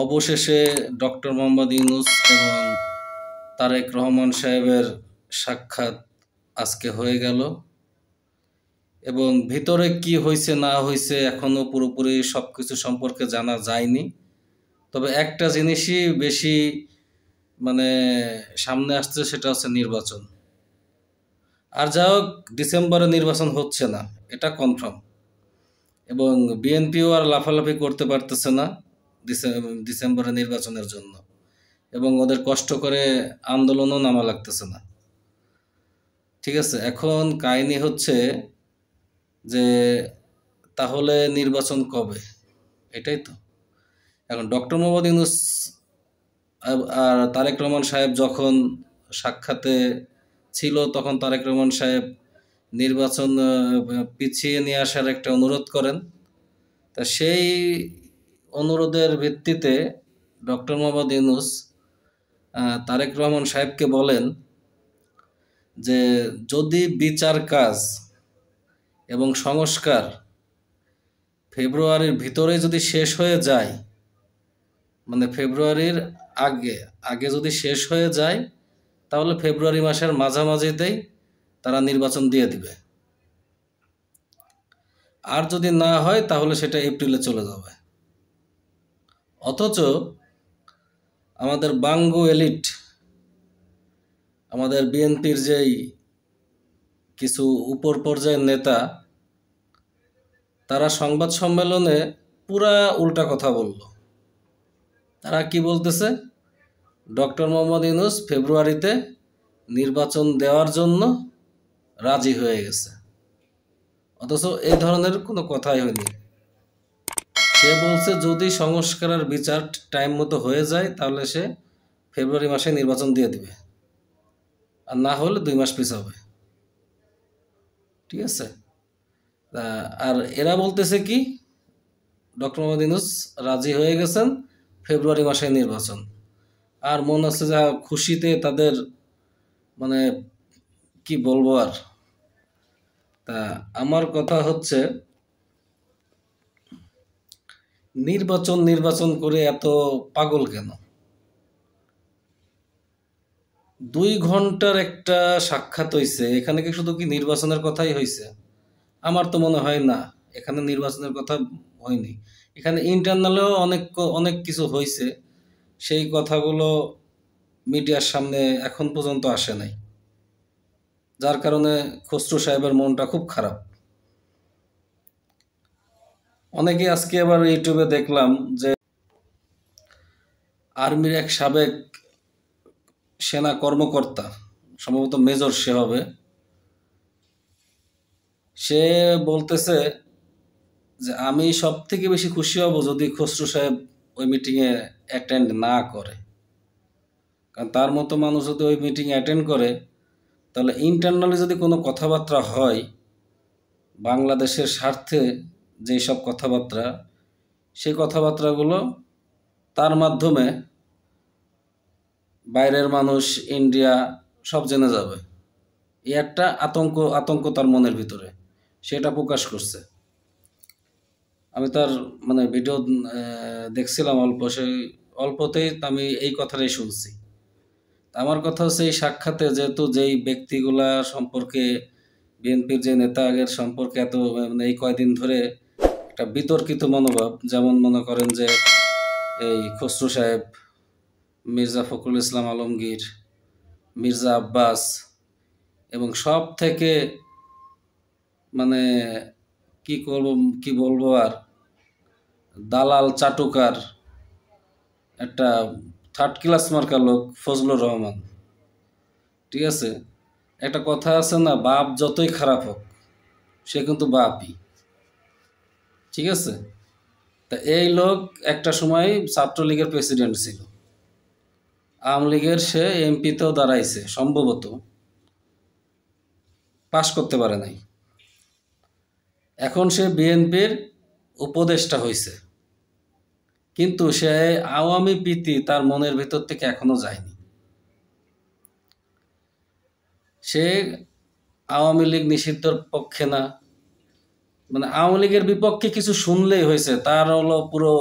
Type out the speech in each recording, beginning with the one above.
অবশেষে ডক্টর মোহাম্মদ ইউনূস এবং তারেক রহমান সাহেবের সাক্ষাৎ আজকে হয়ে গেল এবং ভিতরে কি হয়েছে না হয়েছে এখনো পুরোপুরি সবকিছু সম্পর্কে জানা যায়নি। তবে একটা জিনিসই বেশি মানে সামনে আসছে, সেটা হচ্ছে নির্বাচন। আর যা হোক, ডিসেম্বরে নির্বাচন হচ্ছে না, এটা কনফার্ম। এবং বিএনপিও আর লাফালাফি করতে পারতেছে না ডিসেম্বরে নির্বাচনের জন্য, এবং ওদের কষ্ট করে আন্দোলনও নামা লাগতেছে না। ঠিক আছে, এখন কাহিনী হচ্ছে যে তাহলে নির্বাচন কবে, এটাই তো। এখন ডক্টর মোহাম্মদ ইউনূস আর তারেক রহমান সাহেব যখন সাক্ষাতে ছিল, তখন তারেক রহমান সাহেব নির্বাচন পিছিয়ে নিয়ে আসার একটা অনুরোধ করেন। তা সেই অনুরোধের ভিত্তিতে ডক্টর মোহাম্মদ ইউনূস তারেক রহমান সাহেবকে বলেন যে যদি বিচার কাজ এবং সংস্কার ফেব্রুয়ারির ভিতরে যদি শেষ হয়ে যায়, মানে ফেব্রুয়ারির আগে যদি শেষ হয়ে যায়, তাহলে ফেব্রুয়ারি মাসের মাঝামাঝিতেই তারা নির্বাচন দিয়ে দিবে। আর যদি না হয় তাহলে সেটা এপ্রিলে চলে যাবে। অথচ আমাদের বাঙ্গু এলিট, আমাদের বিএনপির যেই কিছু উপর পর্যায়ের নেতা, তারা সংবাদ সম্মেলনে পুরা উল্টা কথা বলল। তারা কি বলতেছে? ডক্টর মোহাম্মদ ইউনূস ফেব্রুয়ারিতে নির্বাচন দেওয়ার জন্য রাজি হয়ে গেছে, অথচ এই ধরনের কোনো কথাই হয়নি। সে বলছে যদি সংস্কারের বিচার টাইম মতো হয়ে যায় তাহলে সে ফেব্রুয়ারি মাসে নির্বাচন দিয়ে দিবে, আর না হলে 2 মাস পিছাবে। ঠিক আছে, আর এরা বলতেছে কি, ডক্টর মোহাম্মদ ইউনূস রাজি হয়ে গেছেন ফেব্রুয়ারি মাসে নির্বাচন। আর মনে হচ্ছে যে খুশিতে তাদের মানে কি বলবো আর। তা আমার কথা হচ্ছে, নির্বাচন করে এত পাগল কেন? 2 ঘন্টার একটা সাক্ষাৎ হয়েছে, এখানে কি শুধু কি নির্বাচনের কথাই হয়েছে? আমার তো মনে হয় না, এখানে নির্বাচনের কথা হয়নি। এখানে ইন্টারনালেও অনেক কিছু হয়েছে, সেই কথাগুলো মিডিয়ার সামনে এখন পর্যন্ত আসে নাই, যার কারণে খসরু সাহেবের মনটা খুব খারাপ। অনেকে আজকে আবার ইউটিউবে দেখলাম যে আর্মির এক সাবেক সেনা কর্মকর্তা, সম্ভবত মেজর সে হবে, সে বলতেছে যে আমি সব থেকে বেশি খুশি হব যদি খসরু সাহেব ওই মিটিংয়ে অ্যাটেন্ড না করে। কারণ তার মতো মানুষ যদি ওই মিটিং অ্যাটেন্ড করে, তাহলে ইন্টারনালি যদি কোনো কথাবার্তা হয় বাংলাদেশের স্বার্থে, যেই সব কথাবার্তা, সেই কথাবার্তাগুলো তার মাধ্যমে বাইরের মানুষ, ইন্ডিয়া সব জেনে যাবে। এই একটা আতঙ্ক তার মনের ভিতরে, সেটা প্রকাশ করছে। আমি তার মানে ভিডিও দেখছিলাম সেই অল্পতেই আমি এই কথাটাই শুনছি। আমার কথা হচ্ছে, এই সাক্ষাতে যেহেতু যেই ব্যক্তিগুলা সম্পর্কে, বিএনপির যে নেতা আগের সম্পর্কে এত মানে এই কয়দিন ধরে একটা বিতর্কিত মনোভাব, যেমন মনে করেন যে এই খসরু সাহেব, মির্জা ফখরুল ইসলাম আলমগীর, মির্জা আব্বাস, এবং সব থেকে মানে কি বলবো আর, দালাল চাটুকার একটা 3rd ক্লাস মার্কা লোক ফজলুর রহমান। ঠিক আছে, একটা কথা আছে না, বাপ যতই খারাপ হোক সে কিন্তু বাপই। ঠিক আছে, তা এই লোক একটা সময় ছাত্রলীগের প্রেসিডেন্ট ছিল, আওয়ামী লীগের সে এমপিতেও দাঁড়াইছে, সম্ভবত পাশ করতে পারে নাই। এখন সে বিএনপির উপদেষ্টা হয়েছে, কিন্তু সে আওয়ামী প্রীতি তার মনের ভিতর থেকে এখনো যায়নি। সে আওয়ামী লীগ নিষিদ্ধের পক্ষে না, মানে আওয়ামী লীগের বিপক্ষে কিছু শুনলেই হয়েছে তার হলো পুরো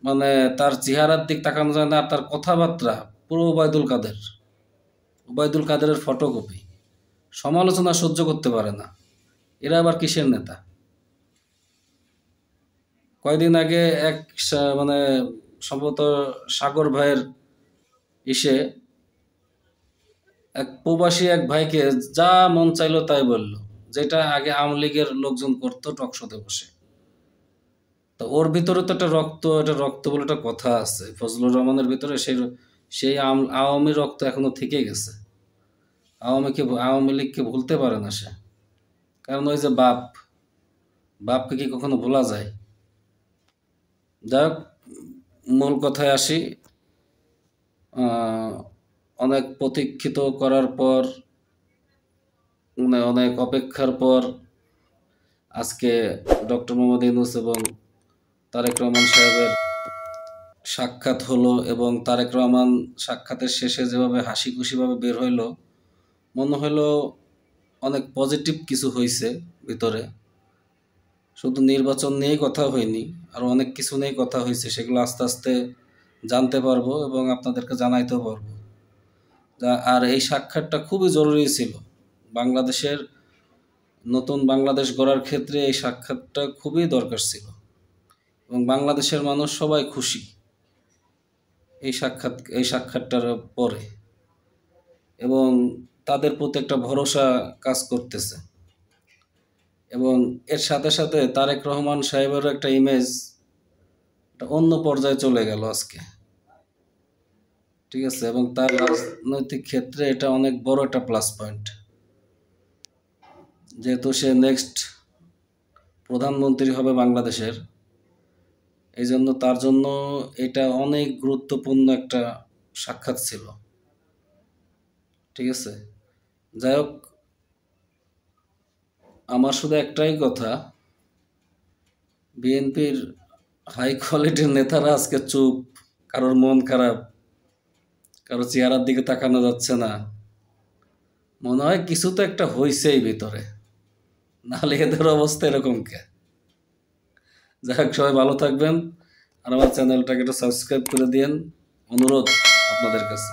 মানে তার চেহারার দিক তাকানো যায় না, আর তার কথাবার্তা পুরো ওবায়দুল কাদেরের ফটোকপি। সমালোচনা সহ্য করতে পারে না। এরা আবার কিসের নেতা? কয়দিন আগে এক মানে সম্ভবত সাগর ভাইয়ের ইসে এক প্রবাসী এক ভাইকে যা মন চাইলো তাই বলল, যেটা আগে আওয়ামী লীগের লোকজন করতো টকশোতে বসে। তো ওর ভিতরে তো এটা রক্ত বলে একটা কথা আছে। ফজলুর রহমানের ভিতরে সেই আওয়ামী রক্ত এখনো থেকে গেছে। আওয়ামী লীগকে ভুলতে পারে না সে। কারণ ওই যে বাপকে কি কখনো ভোলা যায়? যাই হোক, মূল কথায় আসি। আহ, অনেক প্রতীক্ষিত করার পর, মানে অনেক অপেক্ষার পর আজকে ডক্টর মোহাম্মদ ইউনূস এবং তারেক রহমান সাহেবের সাক্ষাৎ হলো, এবং তারেক রহমান সাক্ষাতের শেষে যেভাবে হাসি খুশিভাবে বের হইলো, মনে হলো অনেক পজিটিভ কিছু হয়েছে ভিতরে। শুধু নির্বাচন নিয়েই কথা হয়নি, আরও অনেক কিছু নিয়ে কথা হয়েছে। সেগুলো আস্তে আস্তে জানতে পারবো এবং আপনাদেরকে জানাইতেও পারবো। আর এই সাক্ষাৎটা খুবই জরুরি ছিল। বাংলাদেশের নতুন বাংলাদেশ গড়ার ক্ষেত্রে এই সাক্ষাৎটা খুবই দরকার ছিল, এবং বাংলাদেশের মানুষ সবাই খুশি এই সাক্ষাৎটার পরে, এবং তাদের প্রতি একটা ভরসা কাজ করতেছে। এবং এর সাথে সাথে তারেক রহমান সাহেবেরও একটা ইমেজ অন্য পর্যায়ে চলে গেল আজকে, ঠিক আছে? এবং তার রাজনৈতিক ক্ষেত্রে এটা অনেক বড় একটা প্লাস পয়েন্ট, যেহেতু সে নেক্সট প্রধানমন্ত্রী হবে বাংলাদেশের। এই জন্য তার জন্য এটা অনেক গুরুত্বপূর্ণ একটা সাক্ষাৎ ছিল, ঠিক আছে? যাই হোক, আমার শুধু একটাই কথা, বিএনপির হাই কোয়ালিটির নেতারা আজকে চুপ, কারোর মন খারাপ, কারো চেহারার দিকে তাকানো যাচ্ছে না। মনে হয় কিছু তো একটা হয়েছেই ভিতরে, নাহলে এদের অবস্থা এরকম কে? যাই হোক, সবাই ভালো থাকবেন, আর আমার চ্যানেলটাকে একটু সাবস্ক্রাইব করে দিয়েন, অনুরোধ আপনাদের কাছে।